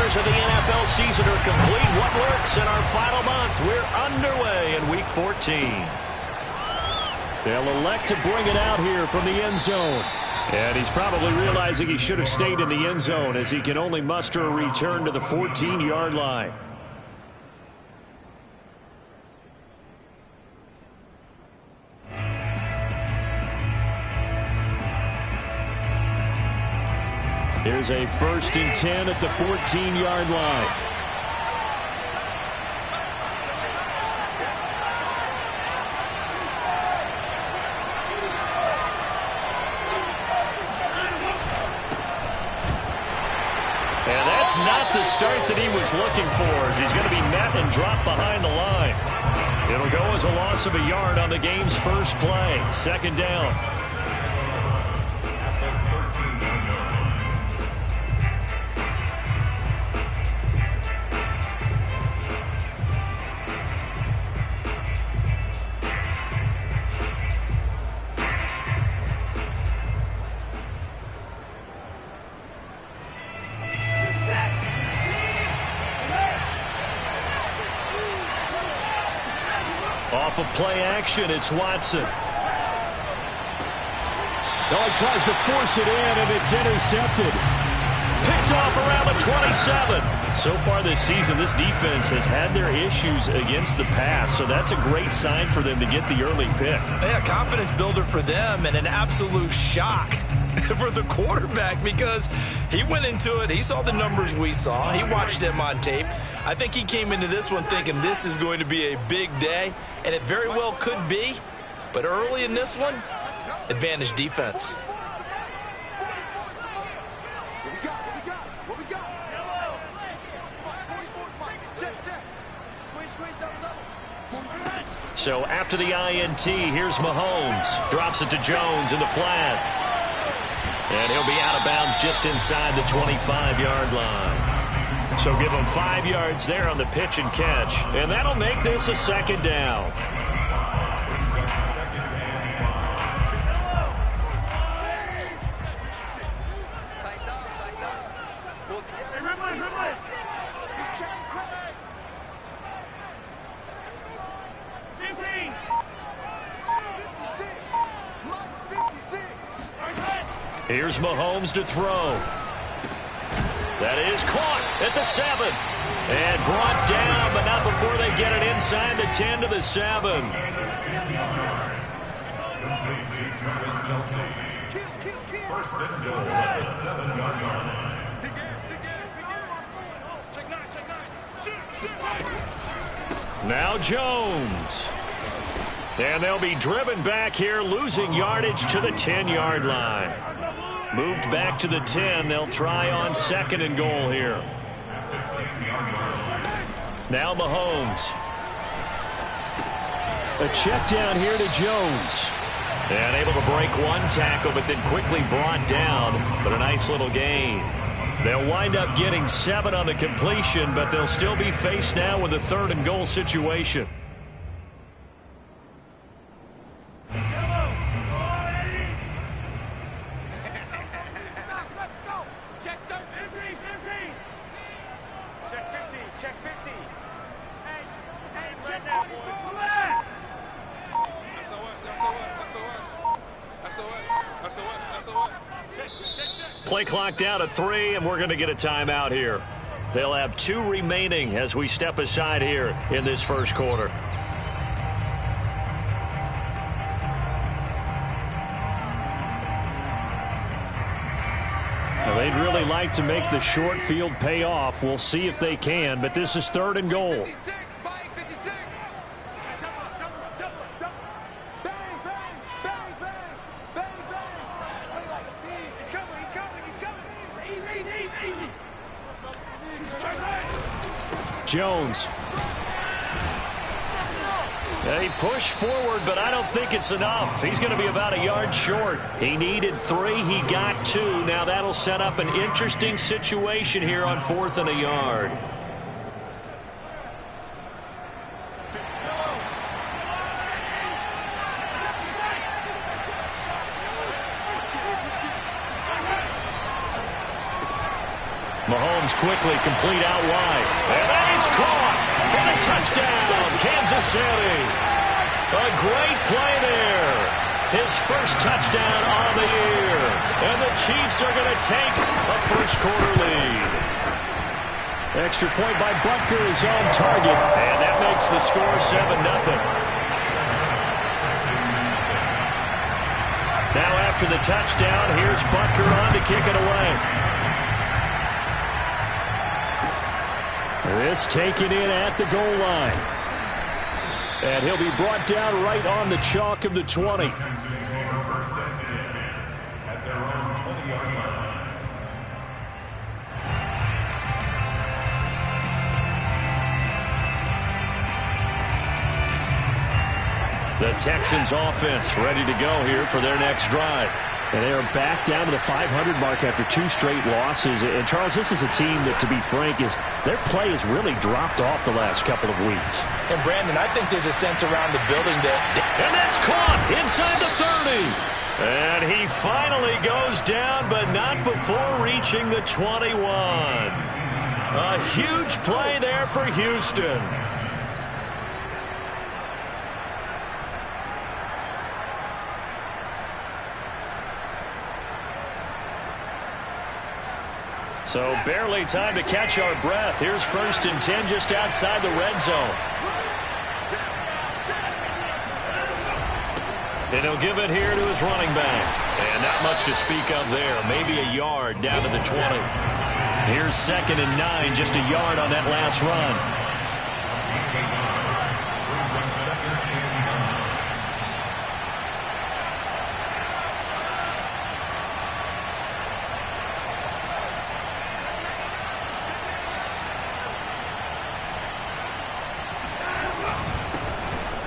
hours of the NFL season are complete. What works in our final month? We're underway in Week 14. They'll elect to bring it out here from the end zone. And he's probably realizing he should have stayed in the end zone as he can only muster a return to the 14-yard line. Here's a 1st and 10 at the 14-yard line. And that's not the start that he was looking for, as he's going to be met and dropped behind the line. It'll go as a loss of a yard on the game's first play. 2nd down. Off of play action, it's Watson. Oh, he tries to force it in, and it's intercepted. Picked off around the 27. So far this season, this defense has had their issues against the pass, so that's a great sign for them to get the early pick. Yeah, confidence builder for them, and an absolute shock for the quarterback, because he went into it, he saw the numbers we saw, he watched them on tape. I think he came into this one thinking this is going to be a big day, and it very well could be, but early in this one, advantage defense. So after the INT, here's Mahomes. Drops it to Jones in the flat. And he'll be out of bounds just inside the 25-yard line. So give him 5 yards there on the pitch and catch. And that'll make this a 2nd down. Here's Mahomes to throw. That is caught at the 7. And brought down, but not before they get it inside the 10 to the 7. First and goal at the 7-yard line. Now Jones. And they'll be driven back here, losing yardage to the 10-yard line. Moved back to the 10. They'll try on 2nd and goal here. Now Mahomes. A check down here to Jones. And able to break one tackle, but then quickly brought down. But a nice little gain. They'll wind up getting 7 on the completion, but they'll still be faced now with a 3rd and goal situation. Play clock down to 3, and we're going to get a timeout here. They'll have 2 remaining as we step aside here in this first quarter. Now, they'd really like to make the short field pay off. We'll see if they can, but this is 3rd and goal. Jones. They push forward, but I don't think it's enough. He's going to be about a yard short. He needed 3. He got 2. Now that'll set up an interesting situation here on 4th and a yard. Mahomes quickly complete out wide. And then he's caught for the touchdown, Kansas City. A great play there. His first touchdown on the year. And the Chiefs are going to take a first-quarter lead. Extra point by Butker is on target. And that makes the score 7-0. Now after the touchdown, here's Butker on to kick it away. This taken in at the goal line. And he'll be brought down right on the chalk of the 20. At their own 20-yard line. The Texans offense ready to go here for their next drive. And they are back down to the 500 mark after 2 straight losses. And, Charles, this is a team that, to be frank, their play has really dropped off the last couple of weeks. And, Brandon, I think there's a sense around the building that... And that's caught inside the 30. And he finally goes down, but not before reaching the 21. A huge play there for Houston. So barely time to catch our breath. Here's 1st and 10 just outside the red zone. And he'll give it here to his running back. And not much to speak of there. Maybe a yard down to the 20. Here's 2nd and 9, just a yard on that last run.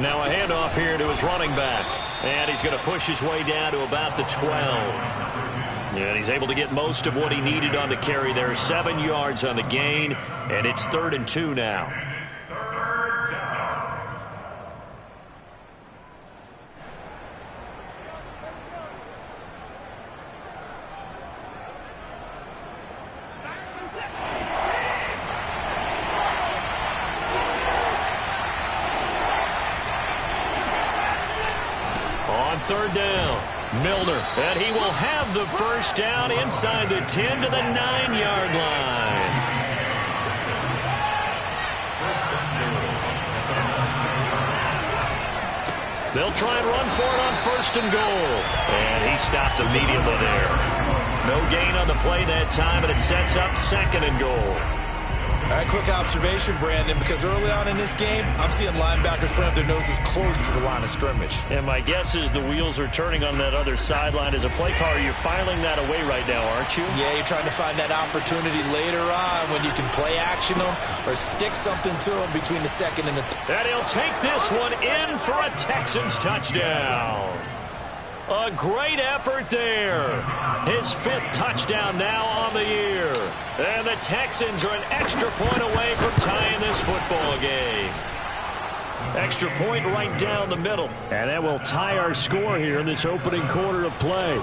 Now a handoff here to his running back. And he's going to push his way down to about the 12. And he's able to get most of what he needed on the carry there. 7 yards on the gain. And it's 3rd and 2 now. On 3rd down, Milner, and he will have the first down inside the 10 to the 9-yard line. They'll try and run for it on 1st and goal. And he stopped immediately there. No gain on the play that time, and it sets up 2nd and goal. All right, quick observation, Brandon, because early on in this game, I'm seeing linebackers putting up their noses close to the line of scrimmage. And my guess is the wheels are turning on that other sideline. As a play caller, you're filing that away right now, aren't you? Yeah, you're trying to find that opportunity later on when you can play action them or stick something to them between the 2nd and the 3rd. And he'll take this one in for a Texans touchdown. A great effort there. His 5th touchdown now on the year. And the Texans are an extra point away from tying this football game. Extra point right down the middle. And that will tie our score here in this opening quarter of play.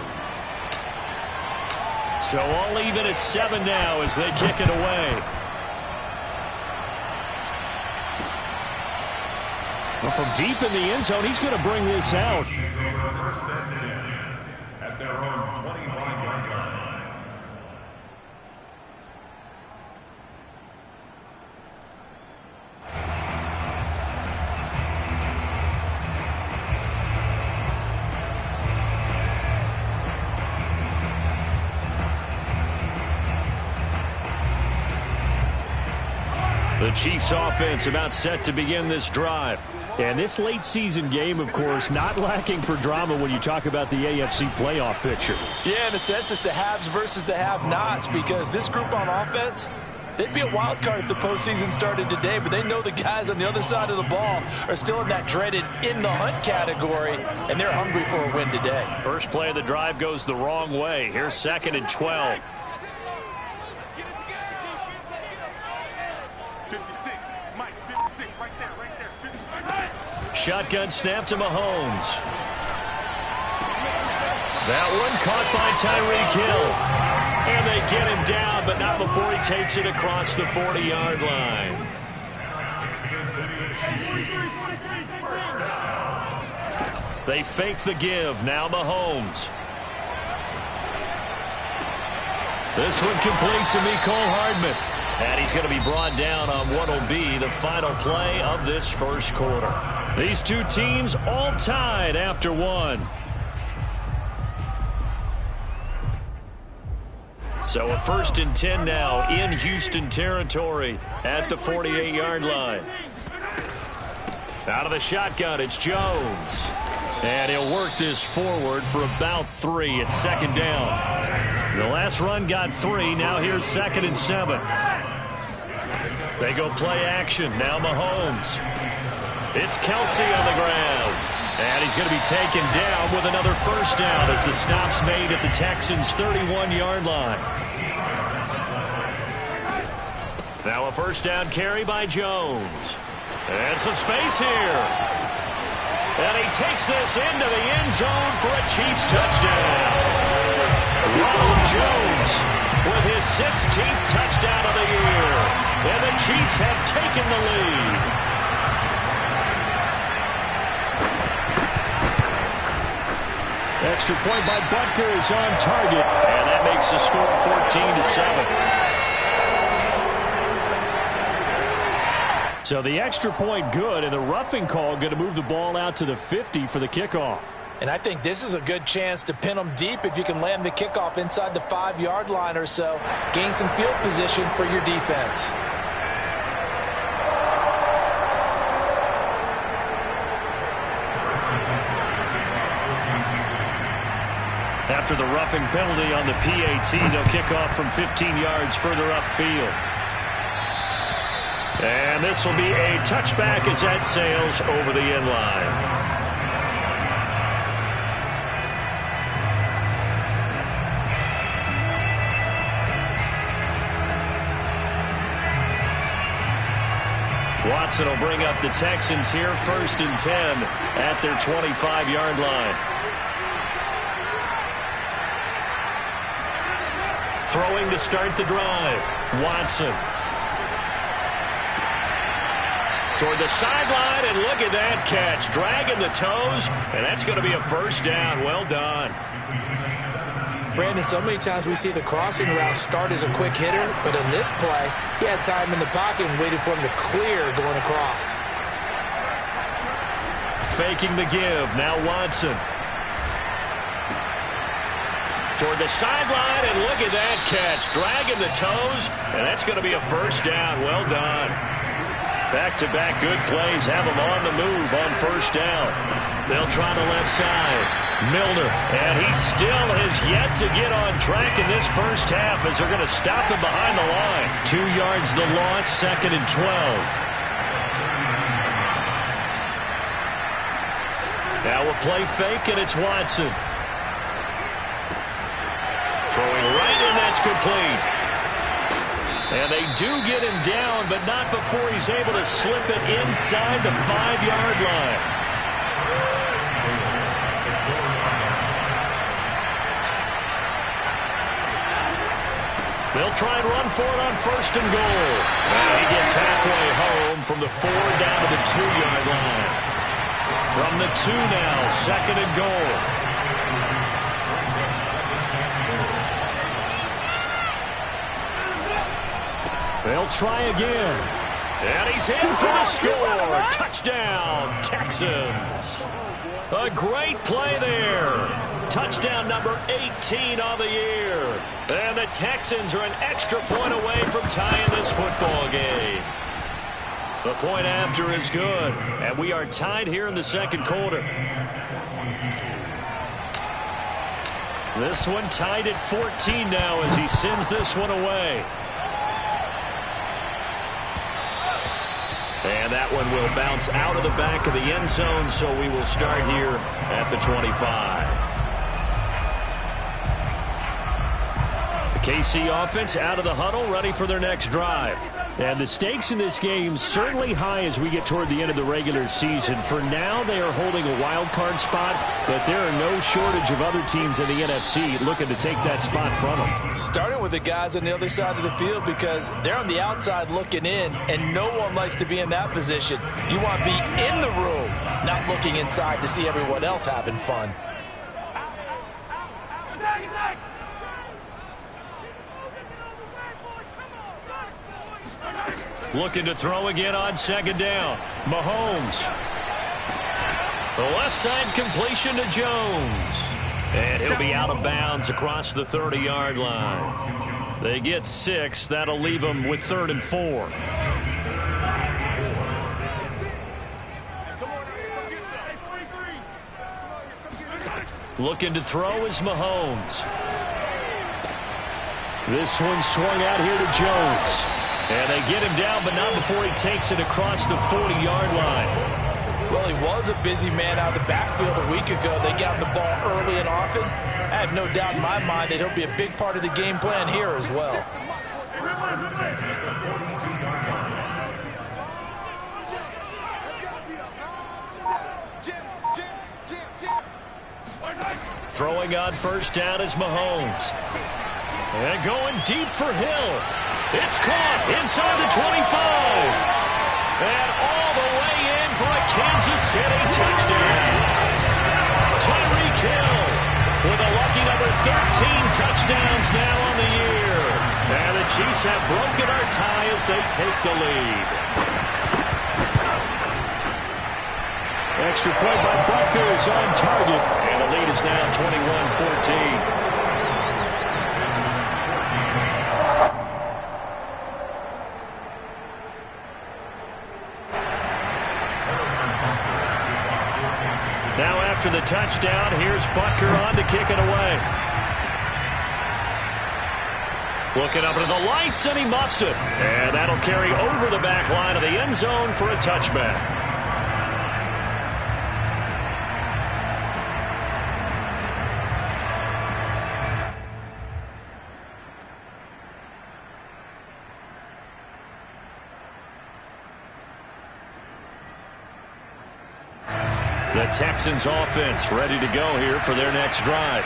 So all even at 7 now as they kick it away. Well, from deep in the end zone, he's going to bring this out. 1st and 10 at their own 25-yard line. The Chiefs offense about set to begin this drive. And this late season game, of course, not lacking for drama when you talk about the AFC playoff picture. Yeah, in a sense, it's the haves versus the have-nots, because this group on offense, they'd be a wild card if the postseason started today, but they know the guys on the other side of the ball are still in that dreaded in-the-hunt category, and they're hungry for a win today. First play of the drive goes the wrong way. Here's 2nd and 12. 56, Mike, 56, right there, 56. Shotgun snap to Mahomes. That one caught by Tyreek Hill. And they get him down, but not now before he takes it across the 40-yard line. They fake the give. Now Mahomes. This one complete to Mecole Hardman. And he's going to be brought down on what will be the final play of this first quarter. These two teams all tied after one. So a 1st and 10 now in Houston territory at the 48-yard line. Out of the shotgun, it's Jones. And he'll work this forward for about 3 at 2nd down. The last run got 3. Now here's 2nd and 7. They go play action. Now Mahomes. It's Kelsey on the ground. And he's going to be taken down with another 1st down as the stop's made at the Texans' 31-yard line. Now a 1st down carry by Jones. And some space here. And he takes this into the end zone for a Chiefs touchdown. Ronald Jones with his 16th touchdown of the year. And the Chiefs have taken the lead. Extra point by Butker is on target. And that makes the score 14-7. So the extra point good, and the roughing call going to move the ball out to the 50 for the kickoff. And I think this is a good chance to pin them deep if you can land the kickoff inside the 5-yard line or so. Gain some field position for your defense. After the roughing penalty on the PAT, they'll kick off from 15 yards further upfield. And this will be a touchback as that sails over the end line. Watson will bring up the Texans here, 1st and 10 at their 25-yard line. Throwing to start the drive. Watson. Toward the sideline, and look at that catch. Dragging the toes, and that's going to be a 1st down. Well done. Brandon, so many times we see the crossing route start as a quick hitter, but in this play, he had time in the pocket and waited for him to clear going across. Faking the give. Now Watson. Toward the sideline, and look at that catch. Dragging the toes, and that's going to be a 1st down. Well done. Back-to-back good plays have them on the move on 1st down. They'll try the left side. Milner, and he still has yet to get on track in this first half as they're going to stop him behind the line. 2 yards the loss, 2nd and 12. Now a play fake, and it's Watson. Throwing right, and that's complete. And they do get him down, but not before he's able to slip it inside the 5-yard line. They'll try and run for it on 1st and goal. And he gets halfway home from the 4 down to the 2-yard line. From the 2 now, 2nd and goal. They'll try again. And he's in for the score. Touchdown, Texans. A great play there. Touchdown number 18 on the year. And the Texans are an extra point away from tying this football game. The point after is good. And we are tied here in the 2nd quarter. This one tied at 14 now as he sends this one away. And that one will bounce out of the back of the end zone, so we will start here at the 25. The KC offense out of the huddle, ready for their next drive. And the stakes in this game certainly high as we get toward the end of the regular season. For now, they are holding a wild card spot, but there are no shortage of other teams in the NFC looking to take that spot from them. Starting with the guys on the other side of the field because they're on the outside looking in, and no one likes to be in that position. You want to be in the room, not looking inside to see everyone else having fun. Looking to throw again on second down. Mahomes. The left side completion to Jones. And he'll be out of bounds across the 30-yard line. They get 6. That'll leave them with 3rd and 4. Looking to throw is Mahomes. This one swung out here to Jones. And they get him down, but not before he takes it across the 40-yard line. Well, he was a busy man out of the backfield a week ago. They got him the ball early and often. I have no doubt in my mind that he'll be a big part of the game plan here as well. Throwing on first down is Mahomes. And going deep for Hill. It's caught inside the 25. And all the way in for a Kansas City touchdown. Tyreek Hill with a lucky number 13 touchdowns now on the year. And the Chiefs have broken our tie as they take the lead. Extra point by Butker is on target. And the lead is now 21-14. Now after the touchdown, here's Butker on to kick it away. Looking up into the lights, and he muffs it. And that'll carry over the back line of the end zone for a touchback. The Texans offense ready to go here for their next drive.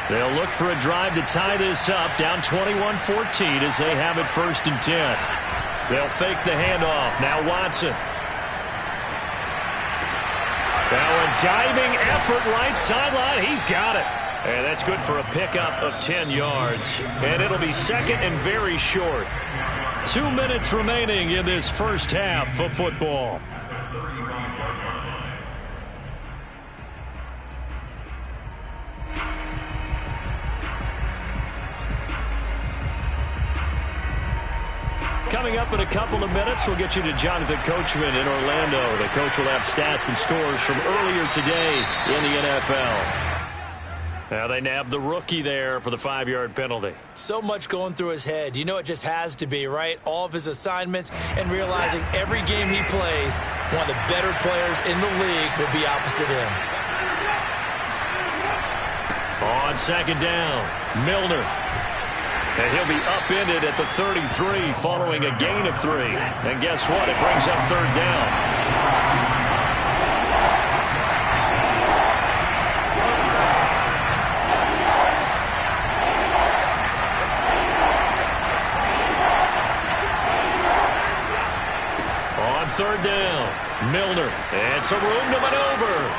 They'll look for a drive to tie this up, down 21-14 as they have it 1st and 10. They'll fake the handoff. Now Watson. Now a diving effort right sideline. He's got it. And that's good for a pickup of 10 yards. And it'll be 2nd and very short. 2 minutes remaining in this first half of football. Coming up in a couple of minutes, we'll get you to Jonathan Coachman in Orlando. The coach will have stats and scores from earlier today in the NFL. Now they nabbed the rookie there for the 5-yard penalty. So much going through his head. You know it just has to be, right? All of his assignments and realizing every game he plays, one of the better players in the league will be opposite him. On second down, Milner. And he'll be upended at the 33 following a gain of 3. And guess what? It brings up 3rd down. On 3rd down, Milner. And some room to maneuver.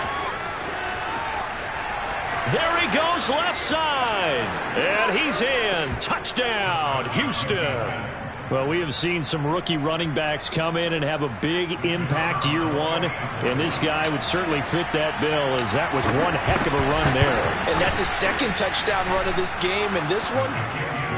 There he goes left side. And he's in. Touchdown, Houston. Well, we have seen some rookie running backs come in and have a big impact year one. And this guy would certainly fit that bill, as that was one heck of a run there. And that's his 2nd touchdown run of this game. And this one,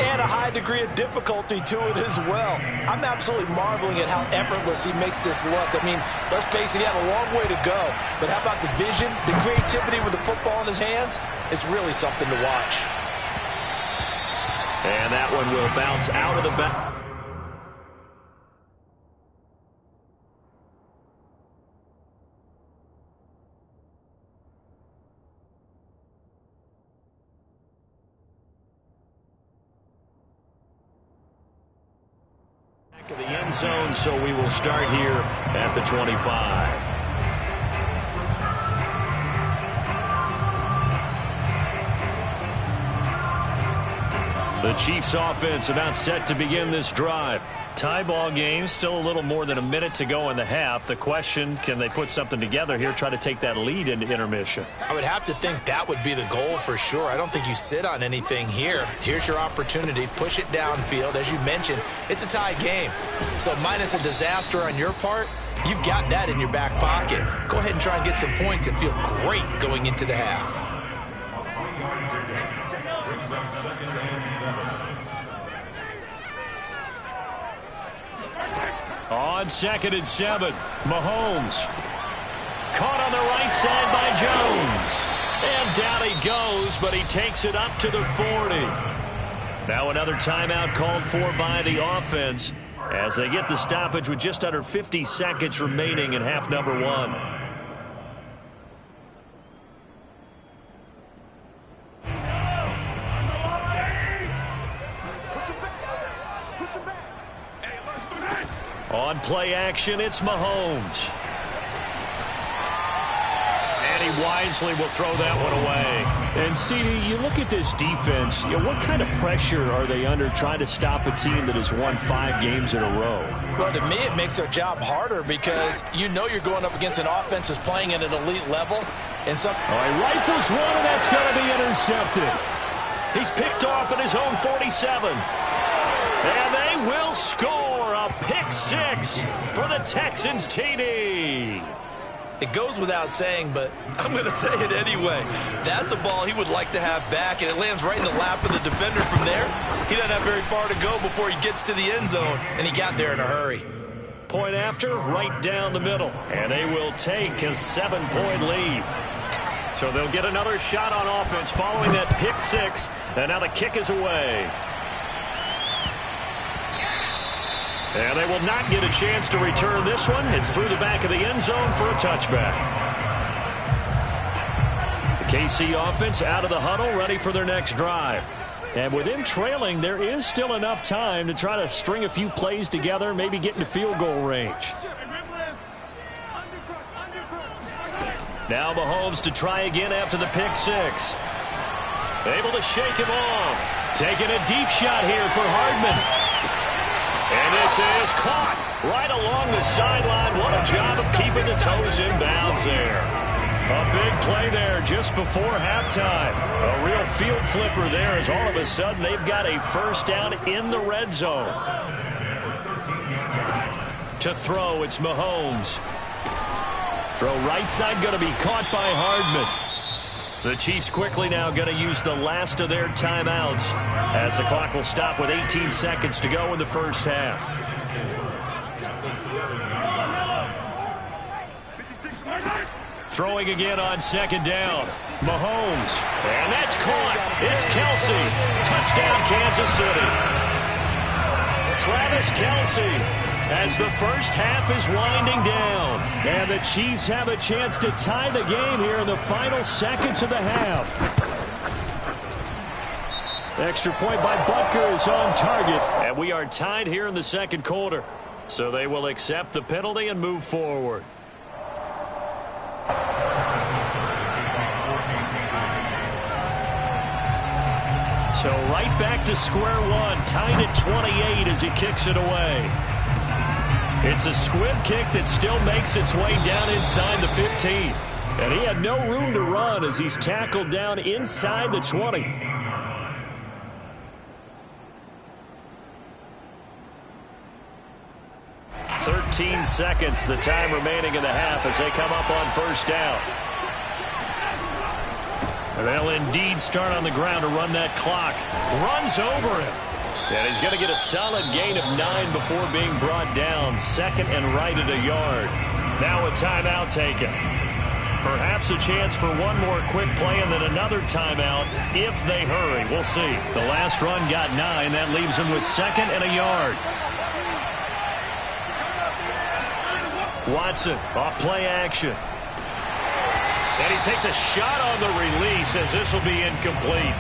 and a high degree of difficulty to it as well. I'm absolutely marveling at how effortless he makes this look. I mean, let's face it, he had a long way to go. But how about the vision, the creativity with the football in his hands? It's really something to watch. And that one will bounce out of the back. The end zone, so we will start here at the 25. The Chiefs offense about set to begin this drive. Tie ball game, still a little more than a minute to go in the half. The question, can they put something together here, try to take that lead into intermission? I would have to think that would be the goal for sure. I don't think you sit on anything here. Here's your opportunity. Push it downfield. As you mentioned, it's a tie game. So minus a disaster on your part, you've got that in your back pocket. Go ahead and try and get some points and feel great going into the half. Brings up 2nd and 7. On 2nd and 7, Mahomes. Caught on the right side by Jones. And down he goes, but he takes it up to the 40. Now another timeout called for by the offense as they get the stoppage with just under 50 seconds remaining in half number 1. On play action, it's Mahomes. And he wisely will throw that one away. And, CD, you look at this defense, what kind of pressure are they under trying to stop a team that has won 5 games in a row? Well, to me, it makes their job harder because you know you're going up against an offense that's playing at an elite level. And some rifles one, and that's going to be intercepted. He's picked off at his own 47. And they will score a pick 6 for the Texans TD. It goes without saying, but I'm going to say it anyway. That's a ball he would like to have back, and it lands right in the lap of the defender from there. He doesn't have very far to go before he gets to the end zone, and he got there in a hurry. Point after, right down the middle, and they will take a 7-point lead. So they'll get another shot on offense following that pick 6, and now the kick is away. And they will not get a chance to return this one. It's through the back of the end zone for a touchback. The KC offense out of the huddle, ready for their next drive. And with them trailing, there is still enough time to try to string a few plays together, maybe get into field goal range. Now Mahomes to try again after the pick 6. Able to shake him off. Taking a deep shot here for Hardman. And this is caught right along the sideline. What a job of keeping the toes in bounds there. A big play there just before halftime. A real field flipper there as all of a sudden they've got a first down in the red zone. To throw, it's Mahomes. Throw right side going to be caught by Hardman. The Chiefs quickly now going to use the last of their timeouts as the clock will stop with 18 seconds to go in the first half. Throwing again on 2nd down. Mahomes. And that's caught. It's Kelce. Touchdown, Kansas City. Travis Kelce. As the first half is winding down. And the Chiefs have a chance to tie the game here in the final seconds of the half. Extra point by Butker is on target. And we are tied here in the second quarter. So they will accept the penalty and move forward. So right back to square one. Tied at 28 as he kicks it away. It's a squib kick that still makes its way down inside the 15. And he had no room to run as he's tackled down inside the 20. "13 seconds, the time remaining in the half as they come up on first down. And they'll indeed start on the ground to run that clock. Runs over him. And he's going to get a solid gain of 9 before being brought down. 2nd and right at a yard. Now a timeout taken. Perhaps a chance for one more quick play and then another timeout if they hurry. We'll see. The last run got 9. That leaves them with 2nd and a yard. Watson off play action. And he takes a shot on the release as this will be incomplete.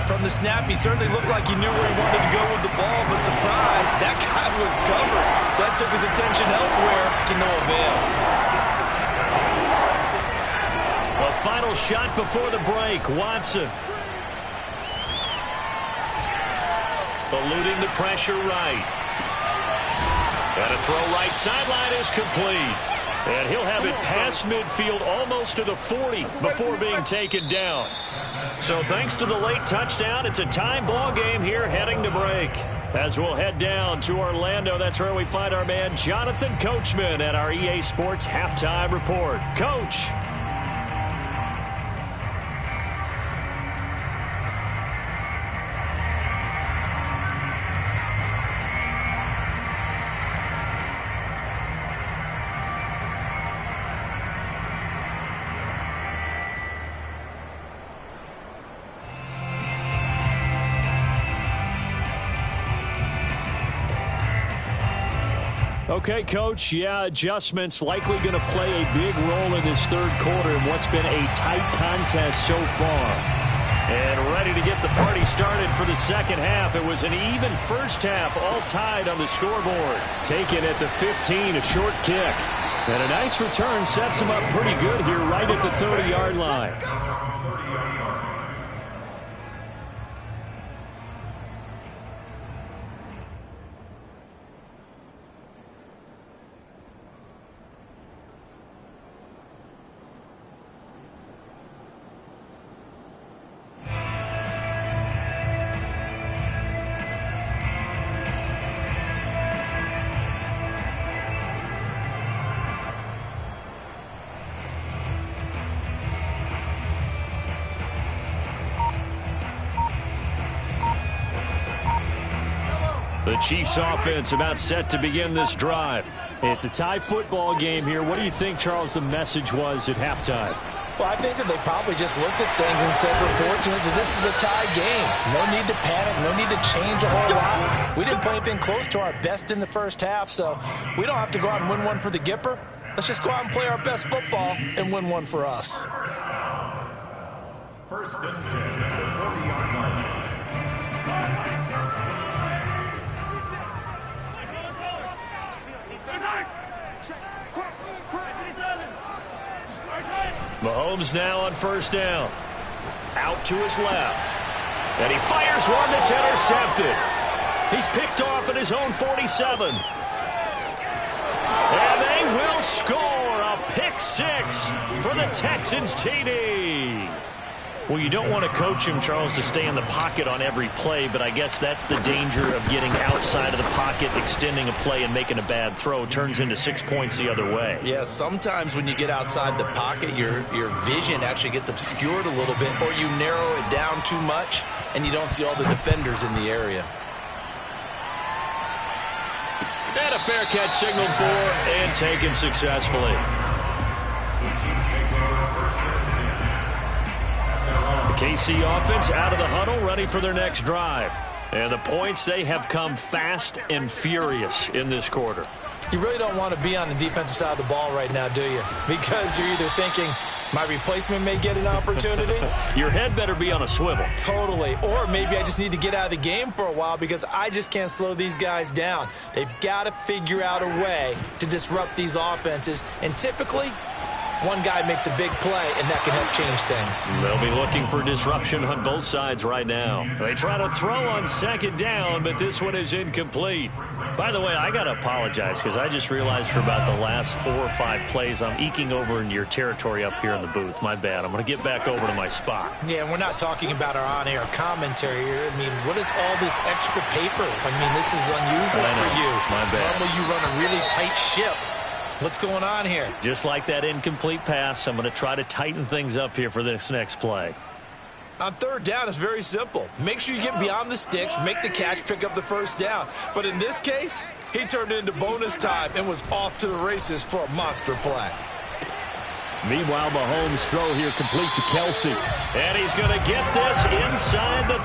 From the snap, he certainly looked like he knew where he wanted to go with the ball, but surprise, that guy was covered. So that took his attention elsewhere to no avail. The final shot before the break, Watson. Eluding the pressure right. And a throw right sideline is complete. And he'll have it past midfield almost to the 40 before being taken down. So thanks to the late touchdown, it's a tie ball game here heading to break. As we'll head down to Orlando, that's where we find our man Jonathan Coachman at our EA Sports Halftime Report. Coach. Okay, Coach, yeah, adjustments likely going to play a big role in this third quarter in what's been a tight contest so far. And ready to get the party started for the second half. It was an even first half, all tied on the scoreboard. Taken at the 15, a short kick. And a nice return sets him up pretty good here right at the 30-yard line. The Chiefs offense about set to begin this drive. It's a tie football game here. What do you think, Charles, the message was at halftime? Well, I think that they probably just looked at things and said, we're fortunate that this is a tie game. No need to panic. No need to change a whole lot. We didn't play anything close to our best in the first half, so we don't have to go out and win one for the Gipper. Let's just go out and play our best football and win one for us. First and 10 at the 40-yard line. Mahomes now on first down. Out to his left. And he fires one that's intercepted. He's picked off at his own 47. And they will score a pick six for the Texans TD. Well, you don't want to coach him, Charles, to stay in the pocket on every play, but I guess that's the danger of getting outside of the pocket, extending a play, and making a bad throw. Turns into 6 points the other way. Yeah, sometimes when you get outside the pocket, your vision actually gets obscured a little bit, or you narrow it down too much, and you don't see all the defenders in the area. And a fair catch signaled for and taken successfully. The KC offense out of the huddle, ready for their next drive. And the points, they have come fast and furious in this quarter. You really don't want to be on the defensive side of the ball right now, do you? Because you're either thinking, my replacement may get an opportunity. Your head better be on a swivel. Totally. Or maybe I just need to get out of the game for a while because I just can't slow these guys down. They've got to figure out a way to disrupt these offenses. And typically, one guy makes a big play, and that can help change things. They'll be looking for disruption on both sides right now. They try to throw on second down, but this one is incomplete. By the way, I got to apologize because I just realized for about the last 4 or 5 plays, I'm eking over into your territory up here in the booth. My bad. I'm going to get back over to my spot. Yeah, and we're not talking about our on-air commentary here. I mean, what is all this extra paper? I mean, this is unusual for you. My bad. Normally you run a really tight ship. What's going on here? Just like that incomplete pass, I'm going to try to tighten things up here for this next play. On third down, it's very simple. Make sure you get beyond the sticks, make the catch, pick up the first down. But in this case, he turned it into bonus time and was off to the races for a monster play. Meanwhile, Mahomes' throw here complete to Kelsey. And he's going to get this inside the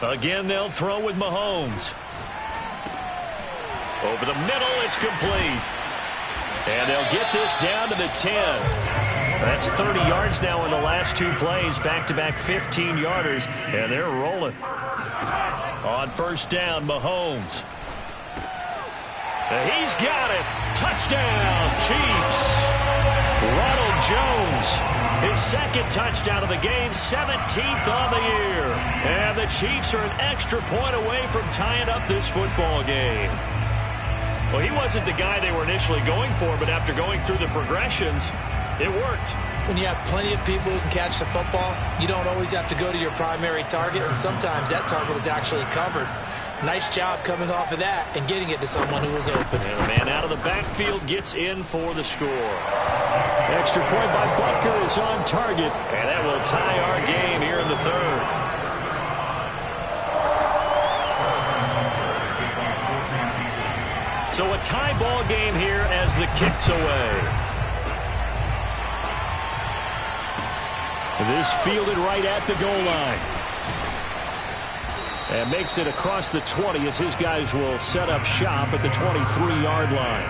30. Again, they'll throw with Mahomes. Over the middle, it's complete. And they'll get this down to the 10. That's 30 yards now in the last 2 plays, back-to-back 15-yarders, and they're rolling. On first down, Mahomes. He's got it. Touchdown, Chiefs. Ronald Jones, his second touchdown of the game, 17th on the year. And the Chiefs are an extra point away from tying up this football game. Well, he wasn't the guy they were initially going for, but after going through the progressions, it worked. When you have plenty of people who can catch the football, you don't always have to go to your primary target, and sometimes that target is actually covered. Nice job coming off of that and getting it to someone who was open. And the man out of the backfield gets in for the score. Extra point by Butker is on target, and that will tie our game here in the third. So a tie ball game here as the kick's away. This fielded right at the goal line. And makes it across the 20 as his guys will set up shop at the 23-yard line.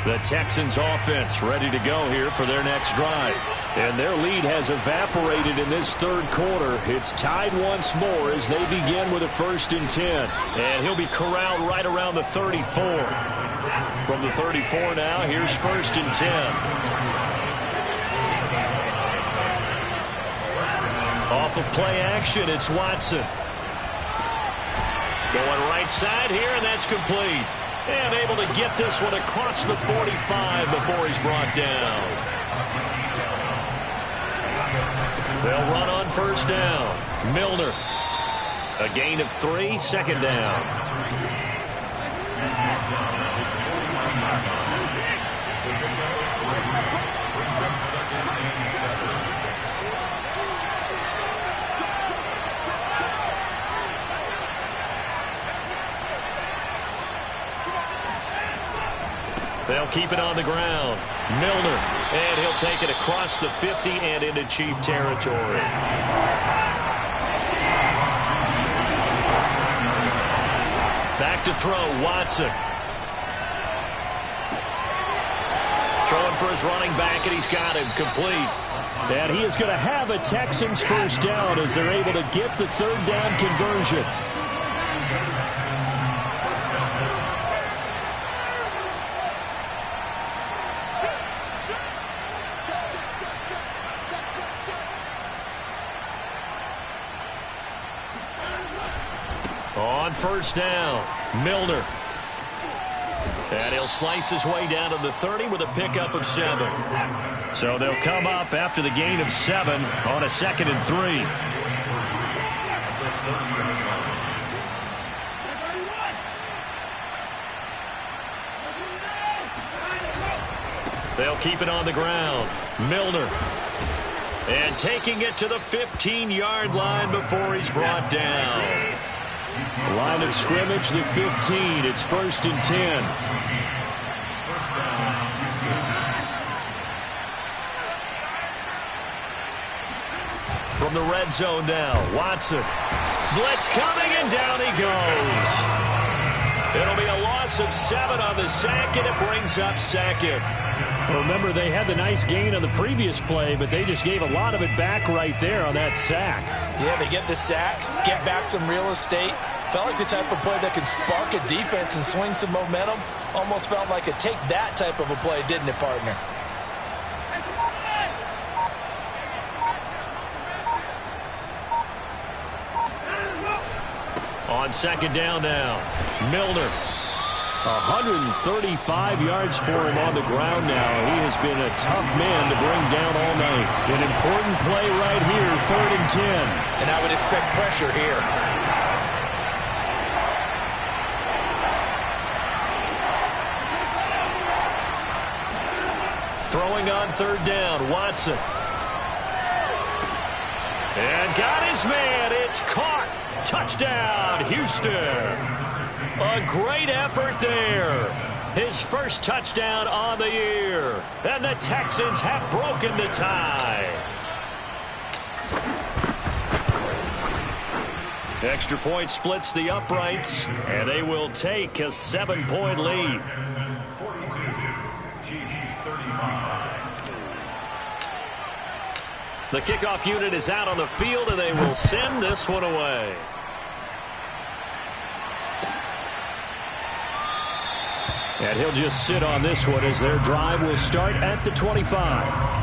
The Texans offense ready to go here for their next drive. And their lead has evaporated in this third quarter. It's tied once more as they begin with a 1st and 10. And he'll be corralled right around the 34. From the 34 now, here's 1st and 10. Off of play action, it's Watson. Going right side here, and that's complete. And able to get this one across the 45 before he's brought down. They'll run on first down. Milner. A gain of 3, second down. They'll keep it on the ground. Milner, and he'll take it across the 50 and into Chief territory. Back to throw, Watson. Throwing for his running back, and he's got him complete. And he is going to have a Texans first down as they're able to get the third down conversion. On first down, Milner. And he'll slice his way down to the 30 with a pickup of 7. So they'll come up after the gain of 7 on a 2nd and 3. They'll keep it on the ground. Milner. And taking it to the 15-yard line before he's brought down. Line of scrimmage, the 15. It's 1st and 10. From the red zone now, Watson. Blitz coming, and down he goes. It'll be a loss of 7 on the sack, and it brings up 2nd. Well, remember, they had the nice gain on the previous play, but they just gave a lot of it back right there on that sack. Yeah, they get the sack, get back some real estate. Felt like the type of play that can spark a defense and swing some momentum. Almost felt like a take that type of a play, didn't it, partner? On 2nd down now, Milner. 135 yards for him on the ground now. He has been a tough man to bring down all night. An important play right here, 3rd and 10. And I would expect pressure here. Throwing on 3rd down, Watson. And got his man. It's caught. Touchdown, Houston. A great effort there. His first touchdown on the year. And the Texans have broken the tie. Extra point splits the uprights, and they will take a 7-point lead. The kickoff unit is out on the field, and they will send this one away. And he'll just sit on this one as their drive will start at the 25.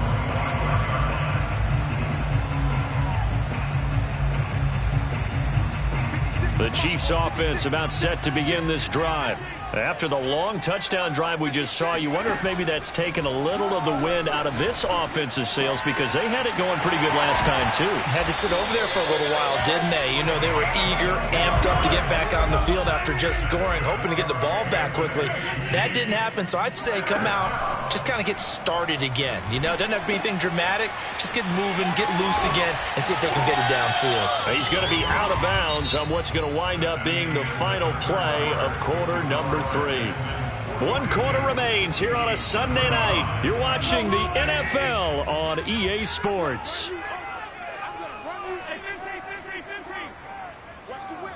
The Chiefs offense about set to begin this drive. After the long touchdown drive we just saw, you wonder if maybe that's taken a little of the wind out of this offensive sails, because they had it going pretty good last time too. Had to sit over there for a little while, didn't they? You know, they were eager, amped up to get back on the field after just scoring, hoping to get the ball back quickly. That didn't happen, so I'd say come out, just kind of get started again. You know, it doesn't have to be anything dramatic. Just get moving, get loose again, and see if they can get it downfield. He's going to be out of bounds on what's going to wind up being the final play of quarter number 3. 1 quarter remains here on a Sunday night. You're watching the NFL on EA Sports. Watch the whip.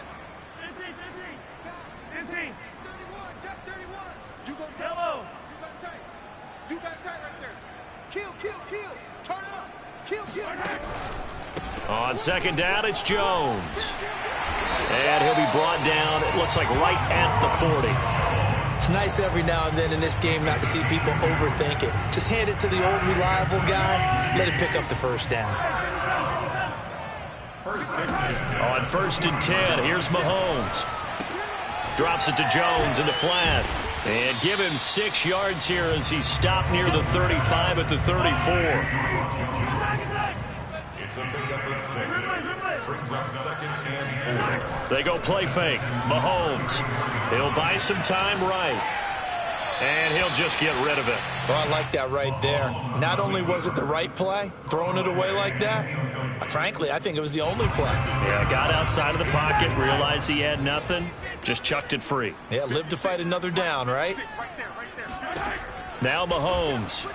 15. 31, Jeff 31. You go Tello. You got tight right there. Kill. Turn up. Kill. On second down, it's Jones. And he'll be brought down, it looks like right at the 40. It's nice every now and then in this game not to see people overthink it. Just hand it to the old reliable guy, let him pick up the first down. On 1st and 10, here's Mahomes. Drops it to Jones in the flat. And give him 6 yards here as he stopped near the 35 at the 34. It's a pickup of 6. Brings up 2nd and 4. They go play fake. Mahomes. He'll buy some time right. And he'll just get rid of it. So I like that right there. Not only was it the right play, throwing it away like that, frankly, I think it was the only play. Yeah, got outside of the pocket, realized he had nothing, just chucked it free. Yeah, live to fight another down, right? Now Mahomes.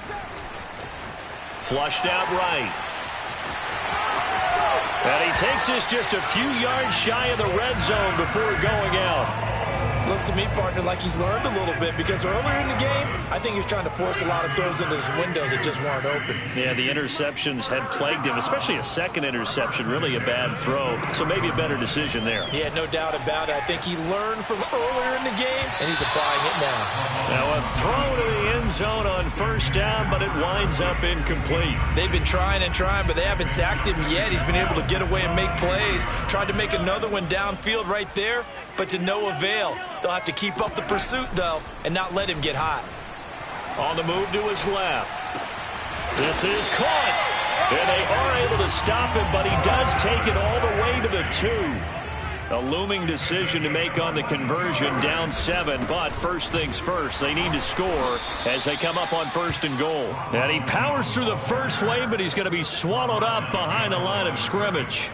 Flushed out right. And he takes this just a few yards shy of the red zone before going out. Looks to me, partner, like he's learned a little bit, because earlier in the game, I think he was trying to force a lot of throws into his windows that just weren't open. Yeah, the interceptions had plagued him, especially a second interception, really a bad throw. So maybe a better decision there. Yeah, no doubt about it. I think he learned from earlier in the game, and he's applying it now. Now a throw to the end zone on 1st down, but it winds up incomplete. They've been trying and trying, but they haven't sacked him yet. He's been able to get away and make plays. Tried to make another one downfield right there, but to no avail. They'll have to keep up the pursuit, though, and not let him get hot. On the move to his left. This is caught. And they are able to stop him, but he does take it all the way to the 2. A looming decision to make on the conversion, down 7. But first things first, they need to score as they come up on 1st and goal. And he powers through the first wave, but he's going to be swallowed up behind the line of scrimmage.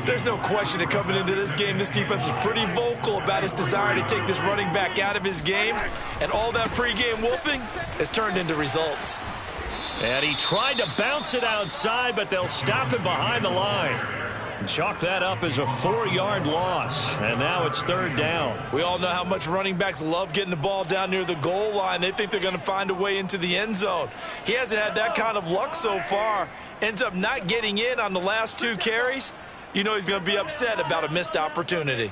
There's no question that coming into this game, this defense was pretty vocal about its desire to take this running back out of his game. And all that pregame wolfing has turned into results. And he tried to bounce it outside, but they'll stop him behind the line. And chalk that up as a 4-yard loss. And now it's 3rd down. We all know how much running backs love getting the ball down near the goal line. They think they're going to find a way into the end zone. He hasn't had that kind of luck so far. Ends up not getting in on the last 2 carries. You know he's going to be upset about a missed opportunity.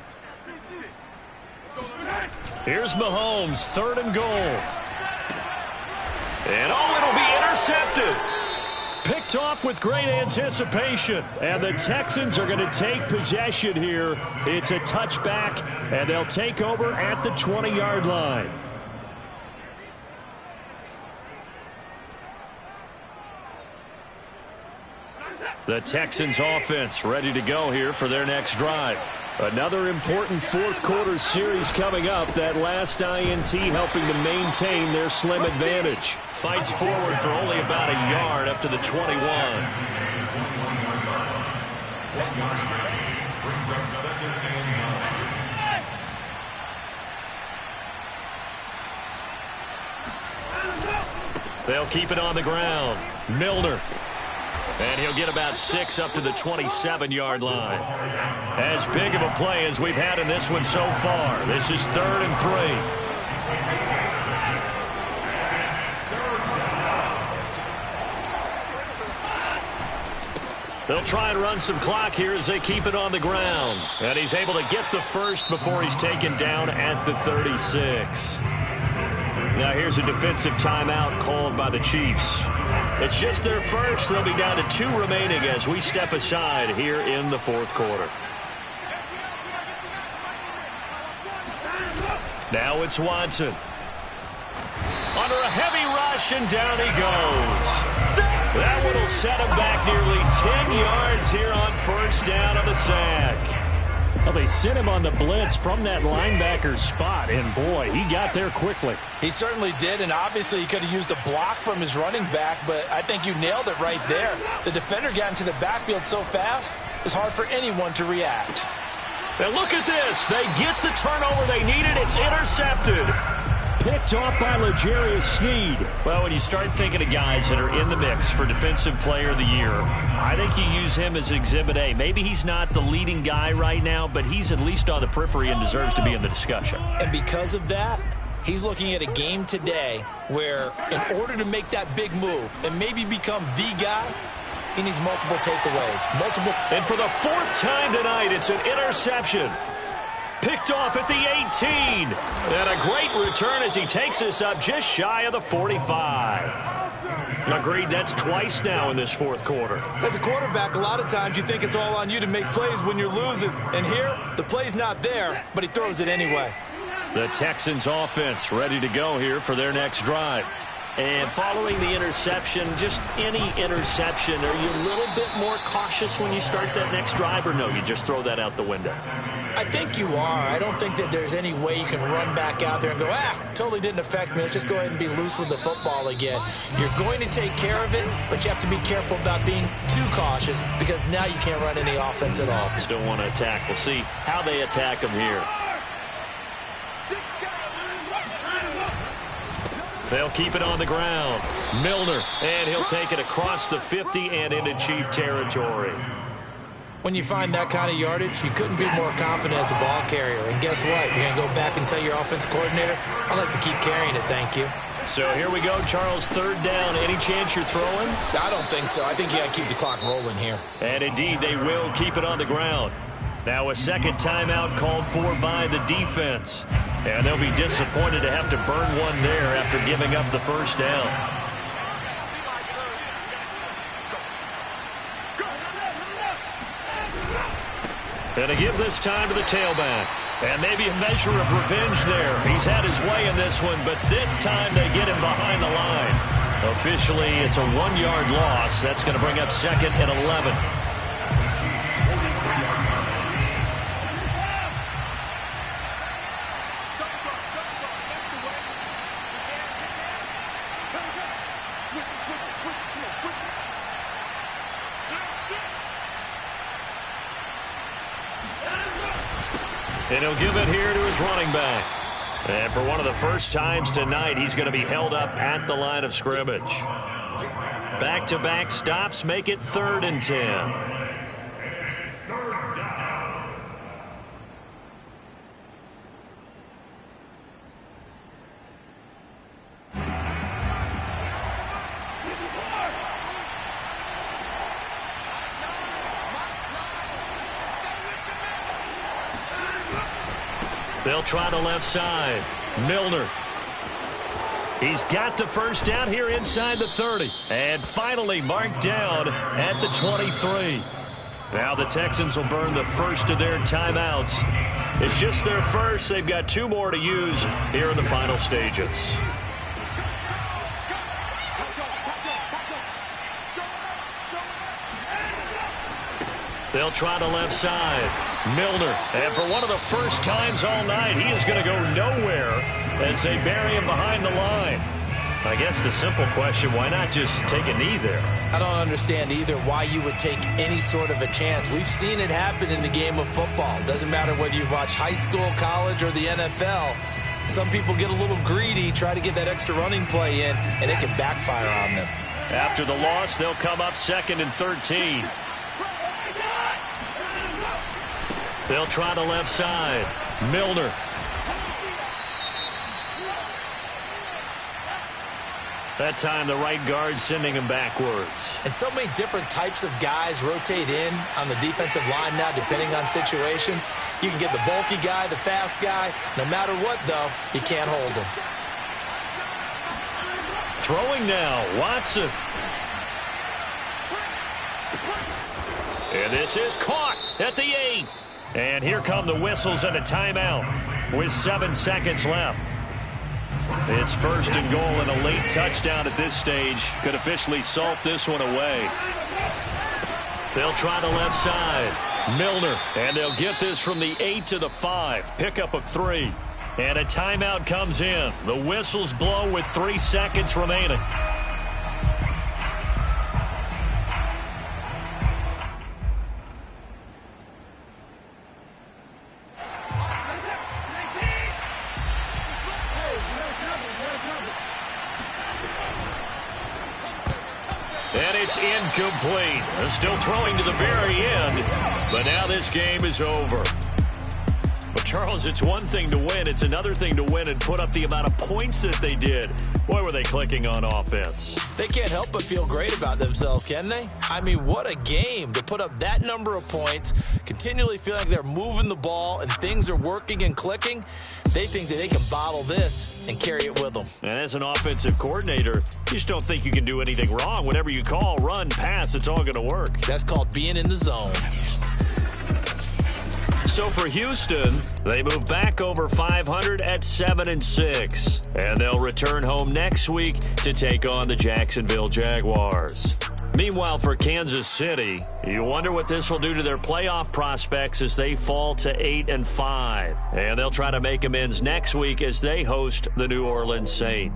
Here's Mahomes, 3rd and goal. And it'll be intercepted. Picked off with great anticipation. And the Texans are going to take possession here. It's a touchback, and they'll take over at the 20-yard line. The Texans offense ready to go here for their next drive. Another important 4th quarter series coming up. That last INT helping to maintain their slim advantage. Fights forward for only about a yard up to the 21. Brings up 2nd and 9. They'll keep it on the ground. Milner. And he'll get about 6 up to the 27-yard line. As big of a play as we've had in this one so far. This is 3rd and 3. They'll try and run some clock here as they keep it on the ground. And he's able to get the first before he's taken down at the 36. Now here's a defensive timeout called by the Chiefs. It's just their first. They'll be down to 2 remaining as we step aside here in the fourth quarter. Now it's Watson. Under a heavy rush, and down he goes. That one will set him back nearly 10 yards here on first down on the sack. Well, they sent him on the blitz from that linebacker spot, and boy, he got there quickly. He certainly did, and obviously he could have used a block from his running back, but I think you nailed it right there. The defender got into the backfield so fast, it's hard for anyone to react. And look at this. They get the turnover they needed. It's intercepted. Picked off by L'Jarius Sneed. Well, when you start thinking of guys that are in the mix for Defensive Player of the Year, I think you use him as Exhibit A. Maybe he's not the leading guy right now, but he's at least on the periphery and deserves to be in the discussion. And because of that, he's looking at a game today where in order to make that big move and maybe become the guy, he needs multiple takeaways. And for the 4th time tonight, it's an interception. Picked off at the 18. And a great return as he takes us up just shy of the 45. Agreed, that's twice now in this fourth quarter. As a quarterback, a lot of times you think it's all on you to make plays when you're losing. And here, the play's not there, but he throws it anyway. The Texans offense ready to go here for their next drive. And following the interception, just any interception, are you a little bit more cautious when you start that next drive, or no, you just throw that out the window? I think you are. I don't think that there's any way you can run back out there and go, totally didn't affect me. Let's just go ahead and be loose with the football again. You're going to take care of it, but you have to be careful about being too cautious because now you can't run any offense at all. Still want to attack. We'll see how they attack them here. They'll keep it on the ground. Milner, and he'll take it across the 50 and into Chief territory. When you find that kind of yardage, you couldn't be more confident as a ball carrier. And guess what? You're going to go back and tell your offensive coordinator, I'd like to keep carrying it, thank you. So here we go, Charles, 3rd down. Any chance you're throwing? I don't think so. I think you got to keep the clock rolling here. And indeed, they will keep it on the ground. Now a second timeout called for by the defense. And they'll be disappointed to have to burn one there after giving up the first down. And to give this time to the tailback. And maybe a measure of revenge there. He's had his way in this one, but this time they get him behind the line. Officially, it's a 1-yard loss. That's going to bring up 2nd and 11. And he'll give it here to his running back. And for one of the first times tonight, he's going to be held up at the line of scrimmage. Back-to-back stops make it 3rd and 10. They'll try the left side. Milner. He's got the first down here inside the 30. And finally marked down at the 23. Now the Texans will burn the first of their timeouts. It's just their first. They've got 2 more to use here in the final stages. They'll try the left side. Milner. And for one of the first times all night, he is going to go nowhere as they bury him behind the line. I guess the simple question, why not just take a knee there? I don't understand either why you would take any sort of a chance. We've seen it happen in the game of football. Doesn't matter whether you've watched high school, college, or the NFL. Some people get a little greedy, try to get that extra running play in, and it can backfire on them. After the loss, they'll come up 2nd and 13. They'll try the left side. Milner. That time the right guard sending him backwards. And so many different types of guys rotate in on the defensive line now, depending on situations. You can get the bulky guy, the fast guy. No matter what, though, he can't hold him. Throwing now, Watson. And this is caught at the 8. And here come the whistles and a timeout with 7 seconds left. It's 1st and goal, and a late touchdown at this stage could officially salt this one away. They'll try the left side. Milner, and they'll get this from the 8 to the 5. Pickup of 3. And a timeout comes in. The whistles blow with 3 seconds remaining. And it's incomplete. Still throwing to the very end. But now this game is over. But, Charles, it's one thing to win. It's another thing to win and put up the amount of points that they did. Boy, were they clicking on offense. They can't help but feel great about themselves, can they? I mean, what a game to put up that number of points, continually feel like they're moving the ball and things are working and clicking. They think that they can bottle this and carry it with them. And as an offensive coordinator, you just don't think you can do anything wrong. Whatever you call, run, pass, it's all going to work. That's called being in the zone. So for Houston, they move back over 500 at 7-6. And they'll return home next week to take on the Jacksonville Jaguars. Meanwhile, for Kansas City, you wonder what this will do to their playoff prospects as they fall to 8-5. And they'll try to make amends next week as they host the New Orleans Saints.